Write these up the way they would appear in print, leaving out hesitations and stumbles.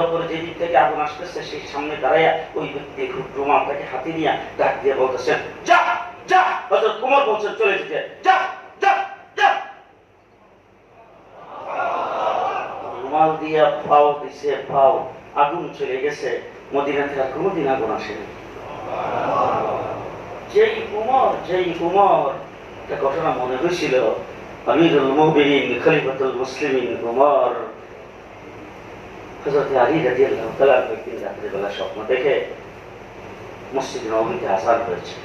যেদিক থেকে আগুন আসতেছে সেই সামনে দাঁড়াইয়া ওই ব্যক্তি রুমালটাকে হাতে নিয়ে ডাক দিয়ে বলতেছেন, যা যা। হযরত ওমর বলছেন চলে যেতে, যা যা যা। রুমাল দিয়া পাও দিছে, পাও আগুন চলে গেছে। মদিনা থেকে আর কোনোদিন আগুন আসেনি। যেই উমর একটা ঘটনা মনে হয়েছিল, আমিরুল মুমিনিন খলিফাতুল মুসলিমিন উমর হযরত আলী রাদিয়াল্লাহু তাআলা একদিন রাত্রিবেলা স্বপ্ন দেখে মসজিদ নববীতে আযান হয়েছে।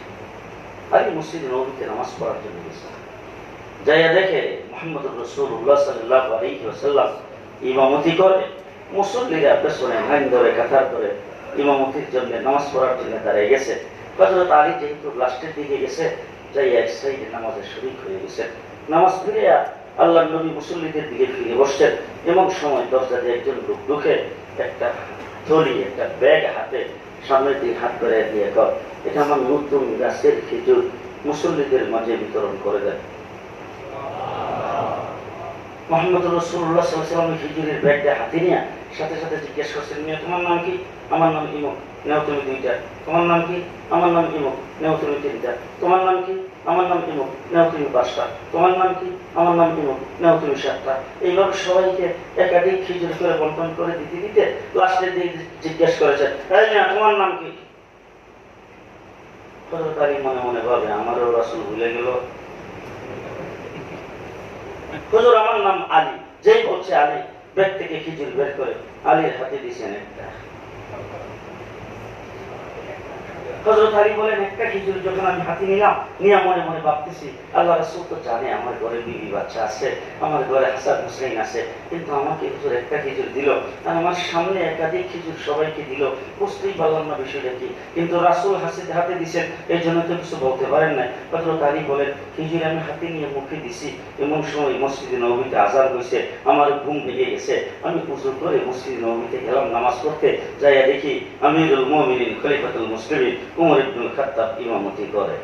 আলী মসজিদ নববীতে নামাজ পড়ার জন্য গেছে। যাইয়া দেখে মুহাম্মদুর রাসূলুল্লাহ সাল্লাল্লাহু আলাইহি ওয়াসাল্লাম ইমামতি করে, মুসল্লিরা পেছনে লাইন ধরে কাতার ধরে ইমামতির জন্য নামাজ পড়ার জন্য দাঁড়িয়ে গেছে। হযরত আলী যেহেতু লাস্টের দিকে গেছে, যাইয়া এক সাইডে নামাজের শরীক হয়ে গেছে। নামাজ ফিরিয়া আল্লাহর নবী মুসল্লিদের দিকে ফিরে বসছেন। এমন সময় দরজা দিয়ে একজন লোক ঢুকে একটা থলি, একটা ব্যাগ হাতে সামনের দিকে হাত করে দিয়ে কর, এটা আমার নতুন গাছের খেজুর, মুসল্লিদের মাঝে বিতরণ করে দেন। মুহাম্মদ রাসূলুল্লাহ সাল্লাল্লাহু আলাইহি ওয়াসাল্লাম খেজুরের ব্যাগটা হাতে নিয়ে সাথে সাথে জিজ্ঞেস করছেন, মিয়া তোমার নাম কি? আমার নাম ইমক, নেও তুমি দুইটা। তোমার নাম কি? আমার নাম ইমক, নেও তুমি তিনটা। তোমার নাম কি? আমার নাম ইমক, নেও তুমি পাঁচটা। তোমার নাম কি? আমার নাম ইমক, নেও তুমি সাতটা। এইভাবে সবাইকে একাধিক খিচুড়ি করে বন্টন করে দিতে দিতে লাস্টের দিকে জিজ্ঞেস করেছেন, এই মিয়া তোমার নাম কি? হযরত আলী মনে মনে ভাবে, আমারও রাসূল ভুলে গেল। হুজুর আমার নাম আলী। যেই বলছে আলী, ব্যাগ থেকে খিচুড়ি বের করে আলীর হাতে দিয়েছেন একটা। হযরত আলী বলেন, একটা খিচুড়ি যখন আমি হাতে নিলাম, নিয়ে মনে মনে ভাবতেছি, আল্লাহ রাসূল তো জানে আমার ঘরে বিবি বাচ্চা আছে, আমার ঘরে হাসান হুসাইন আছে, কিন্তু আমাকে হুজুর একটা খিচুড়ি দিল, আর আমার সামনে একাধিক খিচুড়ি সবাইকে দিল, বুঝতেই পারলাম না বিষয়টা কি, কিন্তু রাসূল হাতে দিছেন, এই জন্য তো কিছু বলতে পারেন না। হযরত আলী বলেন, খিচুড়ি আমি হাতে নিয়ে মুখে দিছি, এমন সময় মসজিদে নববীতে আযান হয়েছে, আমার ঘুম ভেঙে গেছে। আমি ওযু করে মসজিদে নববীতে গেলাম নামাজ পড়তে, যাইয়া দেখি আমিরুল মুমিনিন খলিফাতুল মুসলিমিন উমর ইবনুল খাত্তাব ইমামতি করে।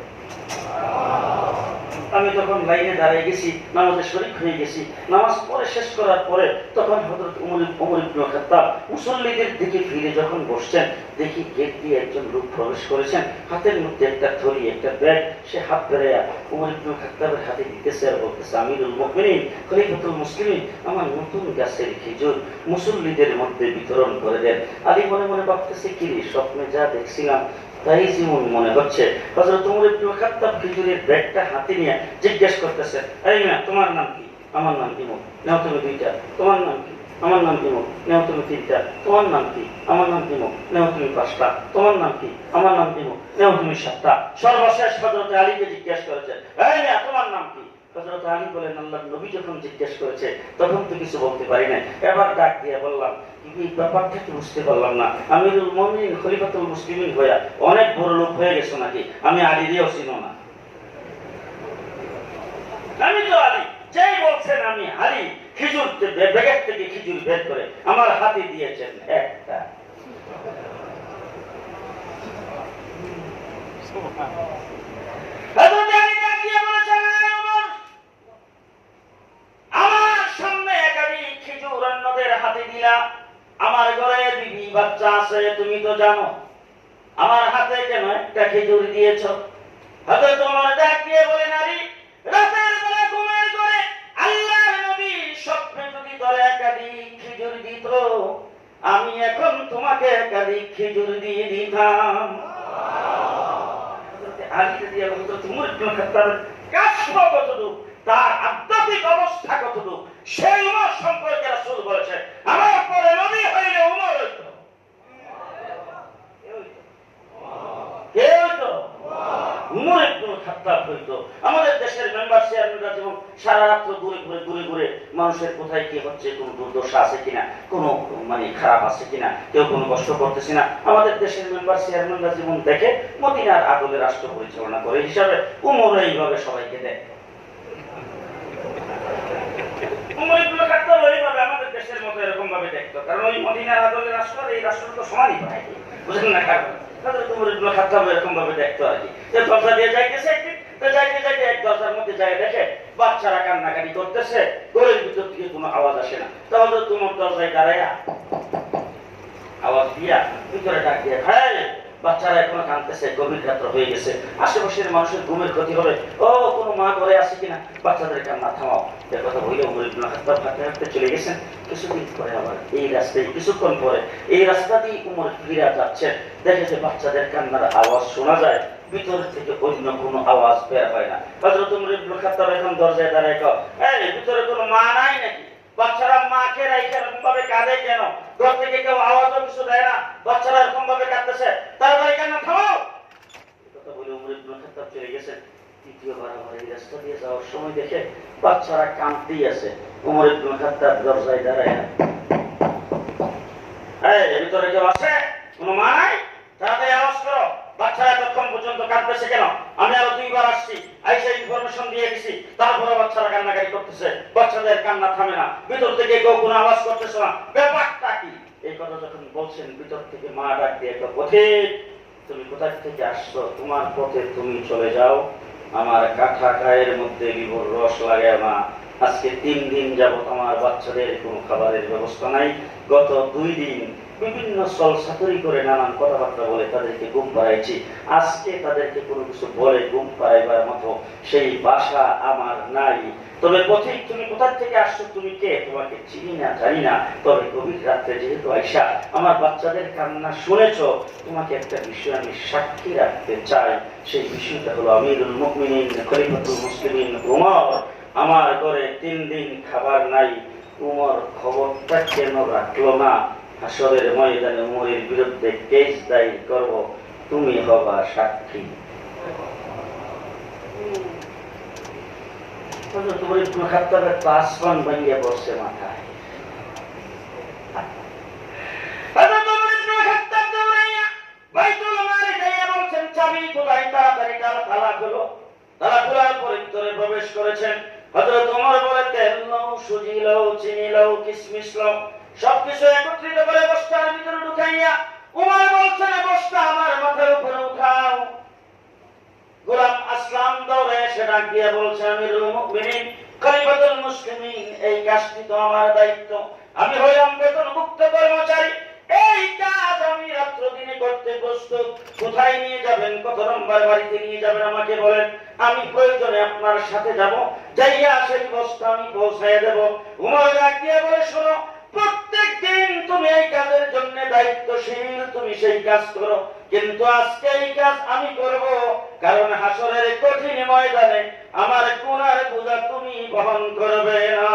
আমি তখন লাইনে দাঁড়িয়ে গেছি, নামাজে শরীক হয়ে গেছি। নামাজ পড়ে শেষ করার পরে তখন হযরত উমর ইবনুল খাত্তাব মুসল্লিদের দিকে ফিরে যখন বসছেন, দেখি গেট দিয়ে একজন লোক প্রবেশ করেছেন, হাতের মধ্যে একটা থলি, একটা ব্যাগ। সে হাত বেড়াইয়া উমর ইবনুল খাত্তাবের হাতে দিতেছে আর বলতেছে, আমিরুল মুমিনিন খলিফাতুল মুসলিমিন, আমার নতুন গাছের খেজুর মুসল্লিদের মধ্যে বিতরণ করে দেন। আলী মনে মনে ভাবতেছে, কি রে, স্বপ্নে যা দেখছিলাম তাই যেমন মনে হচ্ছে। হযরত উমর ইবনুল খাত্তাব খেজুরের ব্যাগটা হাতে নিয়ে জিজ্ঞেস করতেছেন, এই মিয়া তোমার নাম কি? আমার নাম ইমক, নেও তুমি দুইটা। তোমার নাম কি? আমার নাম ইমক, নেও তুমি তিনটা। তোমার নাম কি? আমার নাম ইমক, নেও তুমি পাঁচটা। তোমার নাম কি? আমার নাম ইমক, নেও তুমি সাতটা। সর্বশেষ হযরত আলীকে জিজ্ঞেস করেছেন, এই মিয়া তোমার নাম কি? হযরত আলী বলেন, আল্লাহর নবী যখন জিজ্ঞেস করেছে তখন তো কিছু বলতে পারি না, এবার ডাক দিয়ে বললাম, এই ব্যাপারটা কি বুঝতে পারলাম না, আমিরুল মুমিনিন খলিফাতুল মুসলিমিন হইয়া অনেক বড় লোক হয়ে গেছো নাকি? আমি আলী দিয়েও চিনো না। আমি তো আলী, যেই বলছেন আমি আলী, খিজুর ব্যাগের থেকে খিজুর বের করে আমার হাতে দিয়েছেন একটা। আমার সামনে একাধিক খিজুর অন্যদের হাতে দিলা, আমার ঘরে বিবি বাচ্চা আছে, তুমি তো জানো, আমার হাতে কেন একটা খেজুর দিয়েছ? হযরত ওমর ডাক দিয়ে বলেন, আলী, রাতের বেলা ঘুমের ঘরে আল্লাহর নবী স্বপ্নে যদি তোর একাধিক খেজুর দিত, আমি এখন তোমাকে একাধিক খেজুর দিয়ে দিতাম। আলী রাদিয়াল্লাহু তাআলা উমর ইবনুল খাত্তাবের কাশফ কতটুকু, তার আধ্যাত্মিক অবস্থা কতটুকু, সেই উমর সম্পর্কে রাসূল বলেছেন, আমার পরে নবী হইলে উমর হইতো। কে হইতো? উমর ইবনুল খাত্তাব হইতো। আমাদের দেশের মেম্বার চেয়ারম্যানরা যেমন সারা রাত ঘুরে ঘুরে মানুষের কোথায় কি হচ্ছে, কোন দুর্দশা আছে কিনা, কোন খারাপ আছে কিনা, কেউ কোনো কষ্ট করতেছে না, আমাদের দেশের মেম্বার চেয়ারম্যানরা যেমন দেখে, মদিনার আদলে রাষ্ট্র পরিচালনা করে হিসাবে উমর এইভাবে সবাইকে দেয়। উমর ইবনুল খাত্তাব এইভাবে আমাদের দেশের মতো এরকম ভাবে দেখতো, কারণ ওই মদিনার আদলে রাষ্ট্র, এই রাষ্ট্র তো সমানই পায়, বুঝলেন না? কারণ উমর ইবনুল খাত্তাব এরকম ভাবে দেখতো আর কি, যে দরজা দিয়ে যাইতেছে, যাইতে যাইতে এক দরজার মধ্যে যায় দেখে বাচ্চারা কান্নাকাটি করতেছে, ঘরের ভিতর থেকে কোনো আওয়াজ আসে না। তাহলে তোমার দরজায় দাঁড়াইয়া আওয়াজ দিয়া ভিতরে ডাক দিয়ে, হ্যাঁ বাচ্চারা এখনো কাঁদতেছে, গভীর রাত্র হয়ে গেছে, আশেপাশের মানুষের ঘুমের ক্ষতি হবে, ও কোনো মা ঘরে আছে কিনা, বাচ্চাদের কান্না থামাও। এ কথা বলে ওমর ইবনে খাত্তাব হাঁটতে হাঁটতে চলে গেছেন। কিছুদিন পরে আবার এই রাস্তায়, কিছুক্ষণ পরে এই রাস্তা দিয়ে উমর ফিরে যাচ্ছেন, দেখে যে বাচ্চাদের কান্নার আওয়াজ শোনা যায়, ভিতর থেকে অন্য কোনো আওয়াজ বের হয় না। হযরত উমর ইবনে খাত্তাব এখন দরজায় দাঁড়ায় কয়, এই ভিতরে কোনো মা নাই নাকি? বাচ্চারা মাকে রাইখে এরকম ভাবে কাঁদে কেন? ঘর থেকে কেউ আওয়াজও কিছু দেয় না, বাচ্চারা এরকম ভাবে কাঁদতেছে, তাড়াতাড়ি কান্না থামাও। কথা বলে উমর ইবনে খাত্তাব চলে গেছেন। দ্বিতীয়বার আবার এই রাস্তা দিয়ে যাওয়ার সময় দেখে বাচ্চারা কাঁদতেই আছে। উমর ইবনে খাত্তাব দরজায় দাঁড়ায়, এই ভিতরে কেউ আছে? কোনো মা নাই? তাড়াতাড়ি আওয়াজ করো, বাচ্চারা এতক্ষণ পর্যন্ত কাঁদতেছে কেন? আমি আরো দুইবার আসছি, আইসা ইনফরমেশন দিয়ে গেছি, তারপরে বাচ্চারা কান্নাকাটি করতেছে, বাচ্চাদের কান্না থামে না, ভিতর থেকে কেউ কোনো আওয়াজ করতেছে না, ব্যাপারটা কি? এই কথা যখন বলছেন, ভিতর থেকে মা ডাক দিয়ে, পথিক তুমি কোথা থেকে আসছো? তোমার পথে তুমি চলে যাও, আমার কাঁঠা গায়ের মধ্যে বিভোর রস লাগায় মা। আজকে 3 দিন যাবত আমার বাচ্চাদের কোনো খাবারের ব্যবস্থা নাই। গত 2 দিন বিভিন্ন সলসাতুরি করে নানান কথাবার্তা বলে তাদেরকে ঘুম পাড়াইছি। আজকে তাদেরকে কোনো কিছু বলে ঘুম পাড়াইবার মতো সেই বাসা আমার নাই। তবে পথিক তুমি কোথা থেকে আসছো? তুমি কে? তোমাকে চিনি না, জানি না, তবে গভীর রাত্রে যেহেতু আইসা আমার বাচ্চাদের কান্না শুনেছো, তোমাকে একটা বিষয় আমি সাক্ষী রাখতে চাই। সেই বিষয়টা হলো আমিরুল মুমিনিন খলিফাতুল মুসলিমিন উমর, আমার ঘরে 3 দিন খাবার নাই। উমর খবরটা কেন রাখলো না? হাসরের ময়দানে উমরের বিরুদ্ধে কেস দায়ের করব, তুমি হবা সাক্ষী। তোমার ইবনে খাত্তাবের আসমান ভাঙিয়া পড়ছে মাথায়। চাবি কোথায়? তাড়াতাড়ি তালা খুলো। তালা খোলার পরে ভিতরে প্রবেশ করেছেন। হযরত ওমর বলে, তেল নাও, সুজি নাও, চিনি নাও, কিশমিশ নাও, সবকিছু একত্রিত করে বস্তার ভিতরে ঢুকাইয়া ওমর বলছেন, বস্তা আমার মাথার উপরে উঠাও। গোলাম আসলাম দৌড়ে এসে ডাক দিয়ে বলছে, আমিরুল মুমিনিন খলিফাতুল মুসলিমিন, এই কাজটি তো আমার দায়িত্ব, আমি হইলাম বেতনভুক্ত কর্মচারী, এই কাজ আমি রাত্র দিনে করতে প্রস্তুত। কোথায় নিয়ে যাবেন? কত নম্বর বাড়িতে নিয়ে যাবেন আমাকে বলেন, আমি প্রয়োজনে আপনার সাথে যাব, যাইয়া সেই বস্তা আমি পৌঁছাইয়া দেব। উমর ডাক দিয়ে বলে, শোনো, প্রত্যেক দিন তুমি এই কাজের জন্য দায়িত্বশীল, তুমি সেই কাজ করো, কিন্তু আজকে এই কাজ আমি করব, কারণ হাসরের কঠিন ময়দানে আমার গুনার বোঝা তুমি বহন করবে না।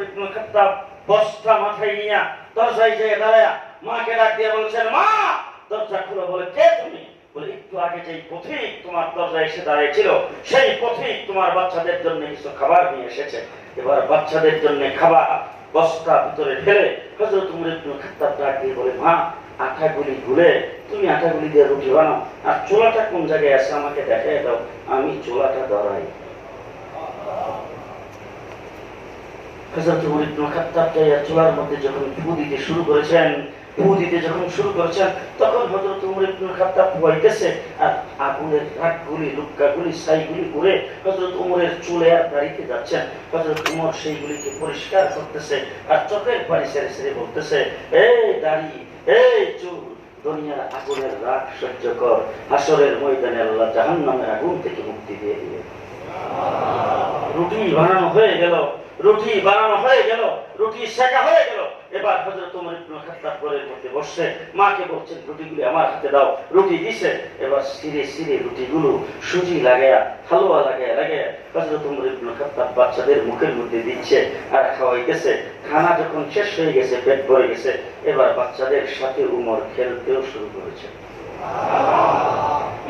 ইবনে খাত্তাব বস্তা মাথায় নিয়া দরজায় যেয়ে দাঁড়ায়া মাকে ডাক দিয়ে বলছেন, মা দরজা খুলো। বলে, কে তুমি? বলে, একটু আগে যেই পথিক তোমার দরজায় এসে দাঁড়িয়েছিল, সেই পথিক তোমার বাচ্চাদের জন্য কিছু খাবার নিয়ে এসেছে, এবার বাচ্চাদের জন্য খাবার বস্তা ভিতরে ফেলে হযরত উমর ইবনে খাত্তাব ডাক দিয়ে বলে, মা আটাগুলি গুলে তুমি আটাগুলি দিয়ে রুটি বানাও, আর চোলাটা কোন জায়গায় আছে আমাকে দেখাই দাও, আমি চোলাটা ধরাই। হযরত উমর ইবনে খাত্তাব চুলার মধ্যে যখন ফু দিতে শুরু করেছেন, তখন হযরত উমর ইবনে খাত্তাব হইতেছে, আর আগুনের রাগগুলি, লুক্কাগুলি, ছাইগুলি উড়ে হযরত উমরের চুলে আর দাড়িতে যাচ্ছেন। হযরত উমর সেইগুলিকে পরিষ্কার করতেছে, আর চোখের পানি ছেড়ে ছেড়ে বলতেছে, এই দাড়ি, এই চুল, দুনিয়ার আগুনের রাগ সহ্য কর, হাসরের ময়দানে আল্লাহ জাহান্নামের আগুন থেকে মুক্তি দিয়ে দিবে। রুটি বানানো হয়ে গেল, রুটি সেকা হয়ে গেল। এবার হযরত ওমর ইবনে খাত্তাব ঘরের মধ্যে বসে মাকে বলছেন, রুটিগুলি আমার হাতে দাও। রুটি দিছে, এবার সিরে সিরে রুটিগুলো সুজি লাগায়া, হালুয়া লাগায়া হযরত ওমর ইবনে খাত্তাব বাচ্চাদের মুখের মধ্যে দিচ্ছে আর খাওয়াইতেছে। খানা যখন শেষ হয়ে গেছে, পেট ভরে গেছে, এবার বাচ্চাদের সাথে উমর খেলতেও শুরু করেছে।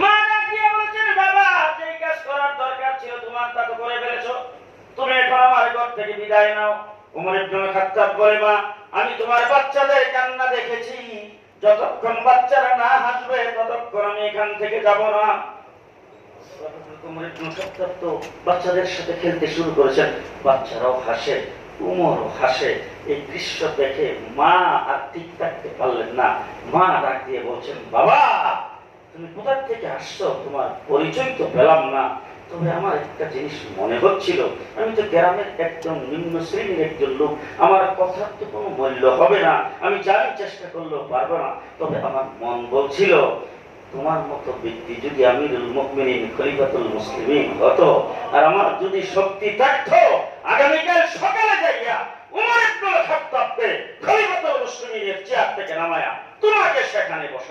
মা ডাক দিয়ে বলছেন, বাবা যেই কাজ করার দরকার ছিল তোমার তা তো করে ফেলেছো, তুমি এখন আমার ঘর থেকে বিদায় নাও। ওমর ইবনে খাত্তাব বলে, মা আমি তোমার বাচ্চাদের কান্না দেখেছি, যতক্ষণ বাচ্চারা না হাসবে ততক্ষণ আমি এখান থেকে যাব না। ওমর ইবনে খাত্তাব তো বাচ্চাদের সাথে খেলতে শুরু করেছেন, বাচ্চারাও হাসে, উমরও হাসে। এই দৃশ্য দেখে মা আর ঠিক থাকতে পারলেন না। মা ডাক দিয়ে বলছেন, বাবা তুমি কোথা থেকে আসছো? তোমার পরিচয় তো পেলাম না, তবে আমার একটা জিনিস মনে হচ্ছিল, আমি তো গ্রামের একদম নিম্ন শ্রেণীর একজন লোক, আমার কথার তো কোনো মূল্য হবে না, আমি জানি চেষ্টা করলেও পারবো না। তবে আমার মন বলছিল, তোমার মতো ব্যক্তি যদি আমিরুল মুমিনিন খলিফাতুল মুসলিমিন হতো, আর আমার যদি শক্তি থাকতো, আগামীকাল সকালে যাইয়া উমর ইবনে খাত্তাবকে খলিফাতুল মুসলিমিনের চেয়ার থেকে নামায়া তোমাকে সেখানে বসায়